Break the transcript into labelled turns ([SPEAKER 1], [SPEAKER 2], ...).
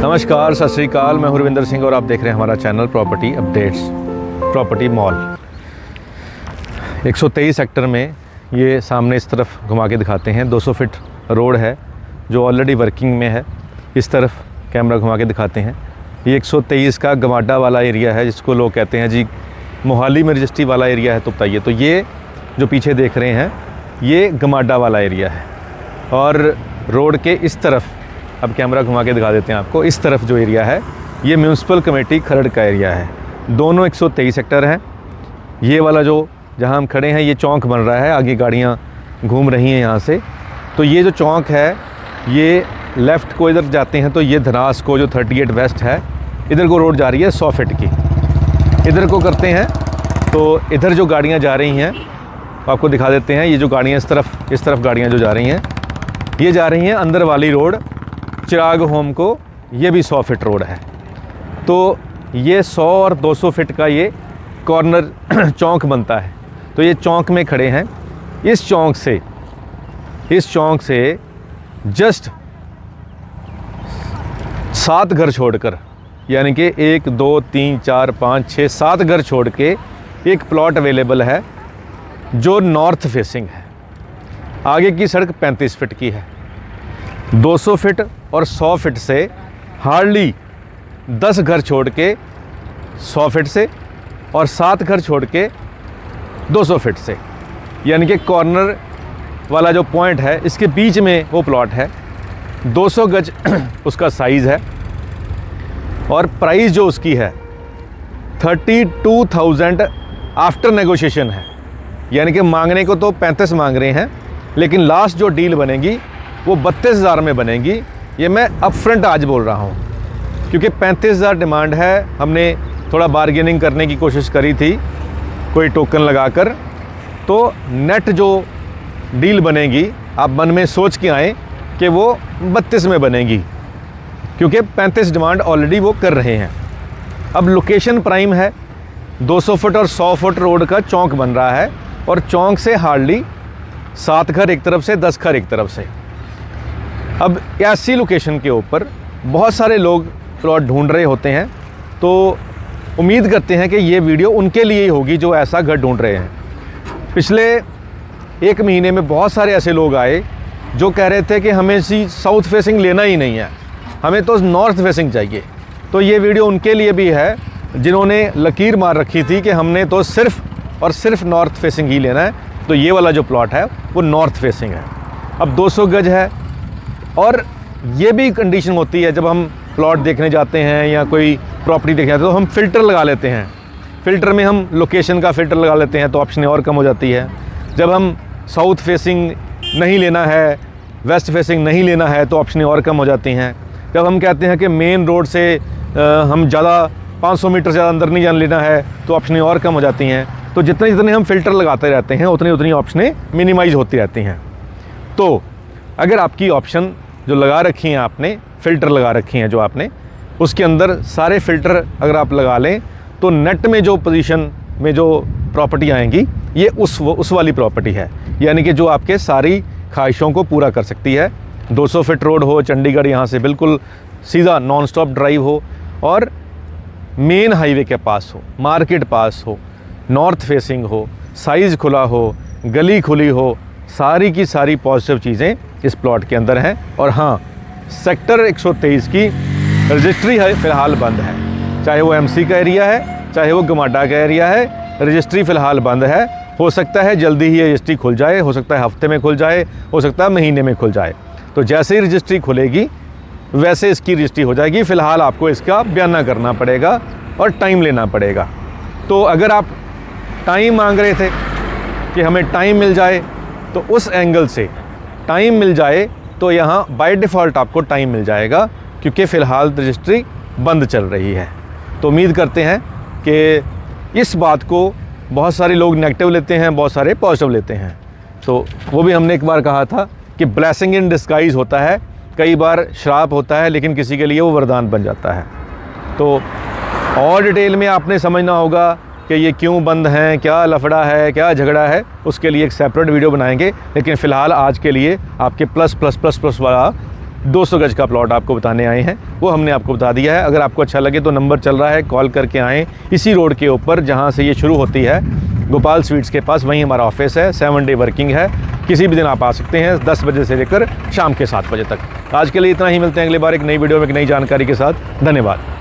[SPEAKER 1] नमस्कार, सत श्री अकाल। मैं हुरविंदर सिंह और आप देख रहे हैं हमारा channel property updates. Property mall 123 sector में ये सामने इस तरफ घुमा के दिखाते हैं। 200 फीट रोड है जो ऑलरेडी वर्किंग में है। इस तरफ कैमरा घुमा के दिखाते हैं। ये 123 का गमाडा वाला एरिया है जिसको लोग कहते हैं जी मोहाली में रजिस्ट्री वाला एरिया है, तो बताइए। तो ये जो पीछे देख रहे हैं ये गमाडा वाला एरिया है और रोड के इस तरफ, अब कैमरा घुमा के दिखा देते हैं आपको, इस तरफ जो एरिया है ये म्यूनसिपल कमेटी खरड़ का एरिया है। दोनों 123 सेक्टर हैं। ये वाला जो जहां हम खड़े हैं ये चौक बन रहा है, आगे गाड़ियां घूम रही हैं यहाँ से। तो ये जो चौक है ये लेफ़्ट को इधर जाते हैं तो ये धनास को जो 38 वेस्ट है इधर को रोड जा रही है 100 फीट की। इधर को करते हैं तो इधर जो गाड़ियाँ जा रही हैं आपको दिखा देते हैं। ये जो गाड़ियाँ इस तरफ गाड़ियाँ जो जा रही हैं ये जा रही हैं अंदर वाली रोड चिराग होम को। ये भी 100 फीट रोड है। तो ये 100 और 200 फीट का ये कॉर्नर चौक बनता है। तो ये चौक में खड़े हैं। इस चौक से जस्ट 7 घर छोड़कर, यानी कि 1 2 3 4 5 6 7 घर छोड़ के एक प्लॉट अवेलेबल है जो नॉर्थ फेसिंग है। आगे की सड़क 35 फीट की है। 200 फीट और 100 फीट से हार्डली 10 घर छोड़ के 100 फीट से और 7 घर छोड़ के 200 फीट से, यानी कि कॉर्नर वाला जो पॉइंट है इसके बीच में वो प्लॉट है। 200 गज उसका साइज़ है और प्राइस जो उसकी है 32,000 आफ्टर नेगोशिएशन है। यानी कि मांगने को तो 35 मांग रहे हैं, लेकिन लास्ट जो डील बनेगी वो 32,000 में बनेगी। ये मैं अपफ्रंट आज बोल रहा हूँ क्योंकि 35,000 डिमांड है। हमने थोड़ा बार्गेनिंग करने की कोशिश करी थी कोई टोकन लगाकर। तो नेट जो डील बनेगी आप मन में सोच के आएँ कि वो 32 में बनेगी क्योंकि 35 डिमांड ऑलरेडी वो कर रहे हैं। अब लोकेशन प्राइम है। 200 फुट और 100 फुट रोड का चौक बन रहा है और चौक से हार्डली 7 घर एक तरफ से, 10 घर एक तरफ से। अब ऐसी लोकेशन के ऊपर बहुत सारे लोग प्लॉट ढूंढ रहे होते हैं, तो उम्मीद करते हैं कि ये वीडियो उनके लिए ही होगी जो ऐसा घर ढूंढ रहे हैं। पिछले 1 महीने में बहुत सारे ऐसे लोग आए जो कह रहे थे कि हमें साउथ फेसिंग लेना ही नहीं है, हमें तो नॉर्थ फेसिंग चाहिए। तो ये वीडियो उनके लिए भी है जिन्होंने लकीर मार रखी थी कि हमने तो सिर्फ और सिर्फ नॉर्थ फेसिंग ही लेना है। तो ये वाला जो प्लॉट है वो नॉर्थ फेसिंग है। अब 200 गज है और ये भी कंडीशन होती है जब हम प्लॉट देखने जाते हैं या कोई प्रॉपर्टी देखने जाते हैं तो हम फ़िल्टर लगा लेते हैं। फ़िल्टर में हम लोकेशन का फ़िल्टर लगा लेते हैं तो ऑप्शन और कम हो जाती है। जब हम साउथ फेसिंग नहीं लेना है, वेस्ट फेसिंग नहीं लेना है तो ऑप्शन और कम हो जाती हैं। जब हम कहते हैं कि मेन रोड से हम ज़्यादा 500 मीटर से ज़्यादा अंदर नहीं जान लेना है तो ऑप्शन और कम हो जाती हैं। तो जितने हम फ़िल्टर लगाते रहते हैं उतनी ऑप्शनें मिनिमाइज़ होती रहती हैं। तो अगर आपकी ऑप्शन जो लगा रखी हैं आपने, फ़िल्टर लगा रखी हैं जो आपने, उसके अंदर सारे फ़िल्टर अगर आप लगा लें तो नेट में जो पोजीशन में जो प्रॉपर्टी आएंगी ये उस वाली प्रॉपर्टी है, यानी कि जो आपके सारी ख्वाहिशों को पूरा कर सकती है। 200 फीट रोड हो, चंडीगढ़ यहाँ से बिल्कुल सीधा नॉन स्टॉप ड्राइव हो और मेन हाईवे के पास हो, मार्केट पास हो, नॉर्थ फेसिंग हो, साइज़ खुला हो, गली खुली हो, सारी की सारी पॉजिटिव चीज़ें इस प्लॉट के अंदर हैं। और हाँ, सेक्टर 123 की रजिस्ट्री है फ़िलहाल बंद है। चाहे वो एमसी का एरिया है, चाहे वो गमाडा का एरिया है, रजिस्ट्री फ़िलहाल बंद है। हो सकता है जल्दी ही रजिस्ट्री खुल जाए, हो सकता है हफ्ते में खुल जाए, हो सकता है महीने में खुल जाए। तो जैसे ही रजिस्ट्री खुलेगी वैसे इसकी रजिस्ट्री हो जाएगी। फ़िलहाल आपको इसका बयाना करना पड़ेगा और टाइम लेना पड़ेगा। तो अगर आप टाइम मांग रहे थे कि हमें टाइम मिल जाए, तो उस एंगल से टाइम मिल जाए तो यहाँ बाय डिफ़ॉल्ट आपको टाइम मिल जाएगा क्योंकि फ़िलहाल रजिस्ट्री बंद चल रही है। तो उम्मीद करते हैं कि इस बात को बहुत सारे लोग नेगेटिव लेते हैं, बहुत सारे पॉजिटिव लेते हैं। तो वो भी हमने एक बार कहा था कि ब्लेसिंग इन डिस्गाइज होता है, कई बार श्राप होता है लेकिन किसी के लिए वो वरदान बन जाता है। तो और डिटेल में आपने समझना होगा कि ये क्यों बंद हैं, क्या लफड़ा है, क्या झगड़ा है, उसके लिए एक सेपरेट वीडियो बनाएंगे। लेकिन फ़िलहाल आज के लिए आपके प्लस वाला 200 गज का प्लॉट आपको बताने आए हैं, वो हमने आपको बता दिया है। अगर आपको अच्छा लगे तो नंबर चल रहा है, कॉल करके आएँ। इसी रोड के ऊपर जहाँ से ये शुरू होती है, गोपाल स्वीट्स के पास, वहीं हमारा ऑफिस है। 7 डे वर्किंग है, किसी भी दिन आप आ सकते हैं 10 बजे से लेकर शाम के 7 बजे तक। आज के लिए इतना ही, मिलते हैं अगली बार एक नई वीडियो में एक नई जानकारी के साथ। धन्यवाद।